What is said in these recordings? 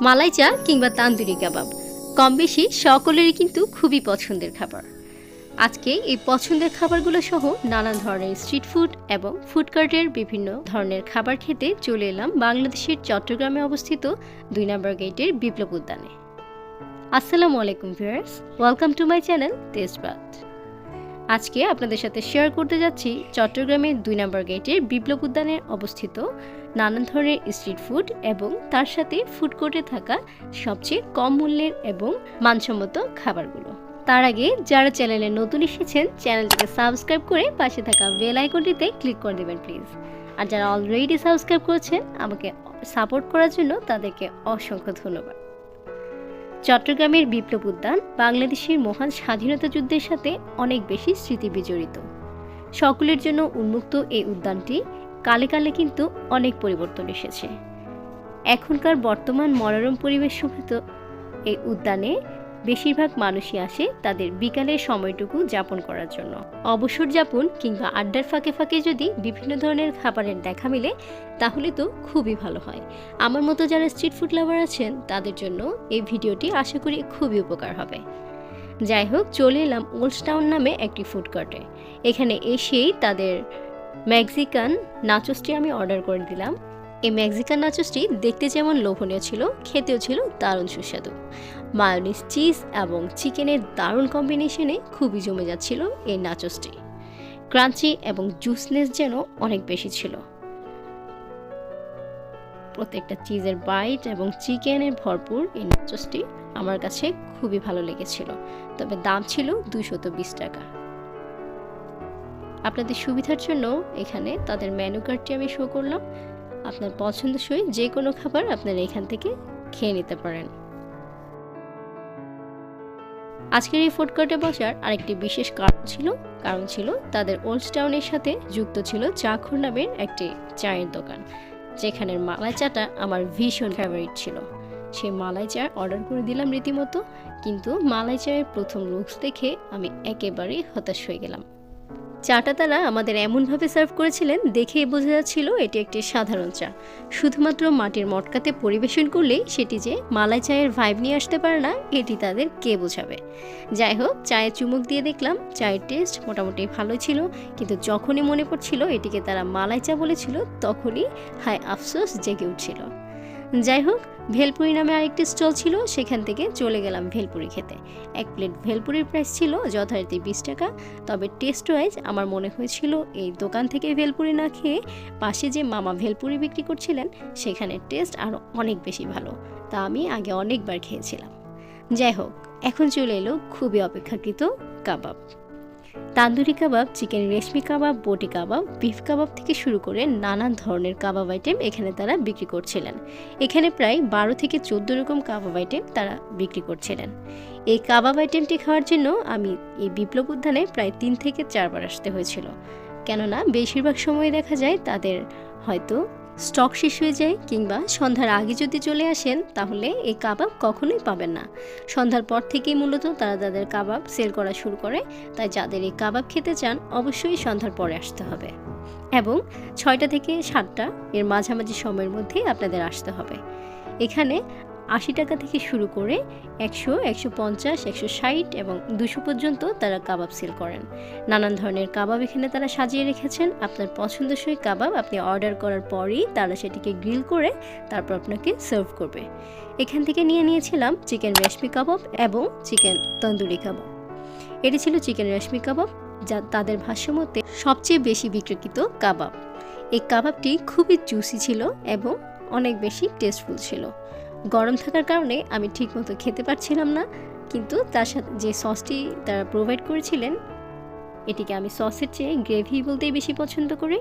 মালাই চা কিংবা তান্দুরি কাবাব কম বেশি সকলেরই কিন্তু খুবই পছন্দের খাবার। আজকে এই পছন্দের খাবারগুলো সহ নানা ধরনের স্ট্রিট ফুড এবং ফুড কার্টের বিভিন্ন ধরনের খাবার খেতে চলে এলাম বাংলাদেশের চট্টগ্রামে অবস্থিত 2 নম্বর গেটের বিপ্লব উদ্যানে। আসসালামু আলাইকুম viewers, welcome to my channel test but. আজকে আপনাদের সাথে শেয়ার করতে যাচ্ছি চট্টগ্রামের 2 নম্বর গেটের বিপ্লব উদ্যানে অবস্থিত নানান ধরনের স্ট্রিট ফুড এবং তার সাথে ফুড কোর্টে থাকা সবচেয়ে কম মূল্যের এবং মানসম্মত খাবারগুলো। তার আগে যারা চ্যানেলে নতুন এসেছেন চ্যানেলটিকে সাবস্ক্রাইব করে পাশে থাকা বেল আইকনটিতে ক্লিক করে দেবেন প্লিজ। আর যারা অলরেডি সাবস্ক্রাইব করেছেন আমাকে সাপোর্ট করার জন্য তাদেরকে অসংখ্য ধন্যবাদ। চট্টগ্রামের বিপ্লব উদ্যান বাংলাদেশের মহান স্বাধীনতা যুদ্ধের সাথে অনেক বেশি স্মৃতি বিজড়িত। সকলের জন্য উন্মুক্ত এই উদ্যানটি কালে কালে কিন্তু অনেক পরিবর্তন এসেছে। এখনকার বর্তমান মনোরম পরিবেশ সহিত এই উদ্যানে বেশিরভাগ মানুষই আসে তাদের বিকালের সময়টুকু যাপন করার জন্য। অবসর যাপন কিংবা আড্ডার ফাঁকে ফাঁকে যদি বিভিন্ন ধরনের খাবারের দেখা মিলে তাহলে তো খুবই ভালো হয়। আমার মতো যারা স্ট্রিট ফুড লাভার আছেন তাদের জন্য এই ভিডিওটি আশা করি খুবই উপকার হবে। যাই হোক, চলে এলাম ওল্ড টাউন নামে একটি ফুড কোর্টে। এখানে এসেই তাদের মেক্সিকান নাচোসটি আমি অর্ডার করে দিলাম। এই মেক্সিকান নাচোসটি দেখতে যেমন লোভনীয় ছিল, খেতেও ছিল দারুণ সুস্বাদু। মায়োনিজ, চিজ এবং চিকেনের দারুণ কম্বিনেশনে খুবই জমে যাচ্ছিল এই নাচোসটি। ক্রাঞ্চি এবং জুসনেস যেন অনেক বেশি ছিল। প্রত্যেকটা চিজের বাইট এবং চিকেনের ভরপুর এই নাচোসটি আমার কাছে খুবই ভালো লেগেছিল। তবে দাম ছিল 220 টাকা। আপনাদের সুবিধার জন্য এখানে তাদের মেনু কার্ডটি আমি শো করলাম। আপনার পছন্দসই যে কোনো খাবার আপনারা এখান থেকে খেয়ে নিতে পারেন। আজকের এই ফুড কোর্টে বসার আরেকটি বিশেষ কারণ ছিল তাদের ওল্ড টাউনের সাথে যুক্ত ছিল চাখর নামের একটি চায়ের দোকান, যেখানের মালাই চাটা আমার ভীষণ ফেভারিট ছিল। সেই মালাই চা অর্ডার করে দিলাম রীতিমতো, কিন্তু মালাই চায়ের প্রথম লুকস দেখে আমি একেবারেই হতাশ হয়ে গেলাম। চাটা তারা আমাদের এমনভাবে সার্ভ করেছিলেন দেখেই বোঝা যাচ্ছিল এটি একটি সাধারণ চা। শুধুমাত্র মাটির মটকাতে পরিবেশন করলেই সেটি যে মালাই চায়ের ভাইব নিয়ে আসতে পারে না এটি তাদের কে বোঝাবে। যাই হোক, চায়ে চুমুক দিয়ে দেখলাম চায়ের টেস্ট মোটামুটি ভালোই ছিল, কিন্তু যখনই মনে পড়ছিল এটিকে তারা মালাই চা বলেছিল তখনই হায় আফসোস জেগে উঠছিল। যাই হোক, ভেলপুরি নামে আরেকটি স্টল ছিল, সেখান থেকে চলে গেলাম ভেলপুরি খেতে। এক প্লেট ভেলপুরির প্রাইস ছিল যথারীতি 20 টাকা। তবে টেস্ট ওয়াইজ আমার মনে হয়েছিল এই দোকান থেকে ভেলপুরি না খেয়ে পাশে যে মামা ভেলপুরি বিক্রি করছিলেন সেখানের টেস্ট আরও অনেক বেশি ভালো। তা আমি আগে অনেকবার খেয়েছিলাম। যাই হোক, এখন চলে এলো খুবই অপেক্ষাকৃত কাবাব। তান্দুরি কাবাব, চিকেন রেশমি কাবাব, বটি কাবাব, বিফ কাবাব থেকে শুরু করে নানান ধরনের কাবাব আইটেম এখানে তারা বিক্রি করছিলেন। এখানে প্রায় 12 থেকে 14 রকম কাবাব আইটেম তারা বিক্রি করছিলেন। এই কাবাব আইটেমটি খাওয়ার জন্য আমি এই বিপ্লব উদ্যানে প্রায় 3 থেকে 4 বার আসতে হয়েছিল, কেননা বেশিরভাগ সময় দেখা যায় তাদের হয়তো স্টক শেষ হয়ে যায়, কিংবা সন্ধ্যার আগে যদি চলে আসেন তাহলে এই কাবাব কখনোই পাবেন না। সন্ধ্যার পর থেকেই মূলত তারা তাদের কাবাব সেল করা শুরু করে। তাই যাদের এই কাবাব খেতে চান অবশ্যই সন্ধ্যার পরে আসতে হবে এবং 6টা থেকে 7টা এর মাঝামাঝি সময়ের মধ্যে আপনাদের আসতে হবে। এখানে 80 টাকা থেকে শুরু করে 100, 150, 160 এবং 200 পর্যন্ত তারা কাবাব সেল করেন। নানান ধরনের কাবাব এখানে তারা সাজিয়ে রেখেছেন। আপনার পছন্দসই কাবাব আপনি অর্ডার করার পরেই তারা সেটিকে গ্রিল করে তারপর আপনাকে সার্ভ করবে। এখান থেকে নিয়েছিলাম চিকেন রেশমি কাবাব এবং চিকেন তন্দুরি কাবাব। এটি ছিল চিকেন রেশমি কাবাব, যা তাদের ভাষ্যমতে সবচেয়ে বেশি বিক্রিত কাবাব। এই কাবাবটি খুবই জুসি ছিল এবং অনেক বেশি টেস্টফুল ছিল। গরম থাকার কারণে আমি ঠিকমতো খেতে পারছিলাম না, কিন্তু তার সাথে যে সসটি তারা প্রোভাইড করেছিলেন এটিকে আমি সসের চেয়ে গ্রেভি বলতেই বেশি পছন্দ করি।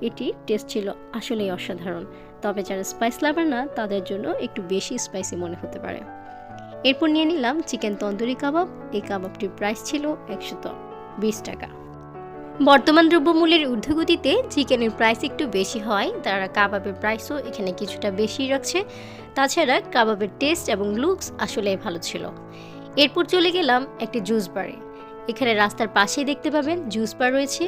এটি টেস্ট ছিল আসলেই অসাধারণ। তবে যারা স্পাইস লাভার না তাদের জন্য একটু বেশি স্পাইসি মনে হতে পারে। এরপর নিয়ে নিলাম চিকেন তন্দুরি কাবাব। এই কাবাবটির প্রাইস ছিল 120 টাকা। বর্তমান দ্রব্যমূল্যের ঊর্ধ্বগতিতে চিকেনের প্রাইস একটু বেশি হয়, তারা কাবাবের প্রাইসও এখানে কিছুটা বেশি রাখছে। তাছাড়া কাবাবের টেস্ট এবং লুকস আসলেই ভালো ছিল। এরপর চলে গেলাম একটি জুস বারে। এখানে রাস্তার পাশেই দেখতে পাবেন জুস বার রয়েছে।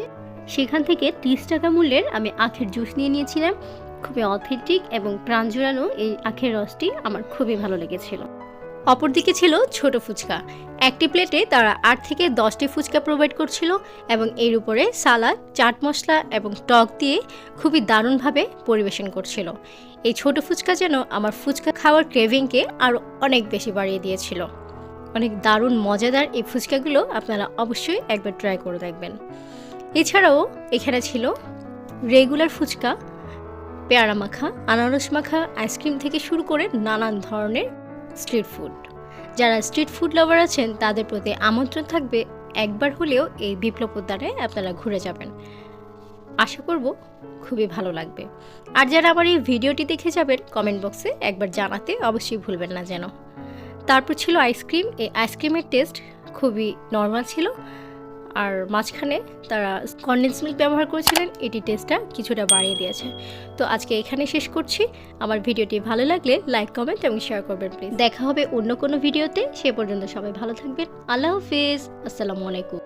সেখান থেকে 30 টাকা মূল্যের আমি আখের জুস নিয়েছিলাম। খুবই অথেন্টিক এবং প্রাণ জুড়ানো এই আখের রসটি আমার খুবই ভালো লেগেছিল। অপরদিকে ছিল ছোট ফুচকা। একটি প্লেটে তারা 8 থেকে 10টি ফুচকা প্রোভাইড করছিল এবং এর উপরে সালাদ, চাট মশলা এবং টক দিয়ে খুবই দারুণভাবে পরিবেশন করছিল। এই ছোট ফুচকা যেন আমার ফুচকা খাওয়ার ক্রেভিংকে আরও অনেক বেশি বাড়িয়ে দিয়েছিল। অনেক দারুণ মজাদার এই ফুচকাগুলো আপনারা অবশ্যই একবার ট্রাই করে দেখবেন। এছাড়াও এখানে ছিল রেগুলার ফুচকা, পেয়ারা মাখা, আনারস মাখা, আইসক্রিম থেকে শুরু করে নানান ধরনের স্ট্রিট ফুড। যারা স্ট্রিট ফুড লাভার আছেন তাদের প্রতি আমন্ত্রণ থাকবে একবার হলেও এই বিপ্লব উদ্যানে আপনারা ঘুরে যাবেন। আশা করব খুবই ভালো লাগবে। আর যারা আমার এই ভিডিওটি দেখে যাবেন কমেন্ট বক্সে একবার জানাতে অবশ্যই ভুলবেন না যেন। তারপর ছিল আইসক্রিম। এই আইসক্রিমের টেস্ট খুবই নর্মাল ছিল, আর মাঝখানে তারা কনডেন্স মিল্ক ব্যবহার করেছিলেন, এটি টেস্টটা কিছুটা বাড়িয়ে দিয়েছে। তো আজকে এখানে শেষ করছি। আমার ভিডিওটি ভালো লাগলে লাইক, কমেন্ট এবং শেয়ার করবেন প্লিজ। দেখা হবে অন্য কোনো ভিডিওতে। সে পর্যন্ত সবাই ভালো থাকবেন। আল্লাহ হাফিজ। আসসালামু আলাইকুম।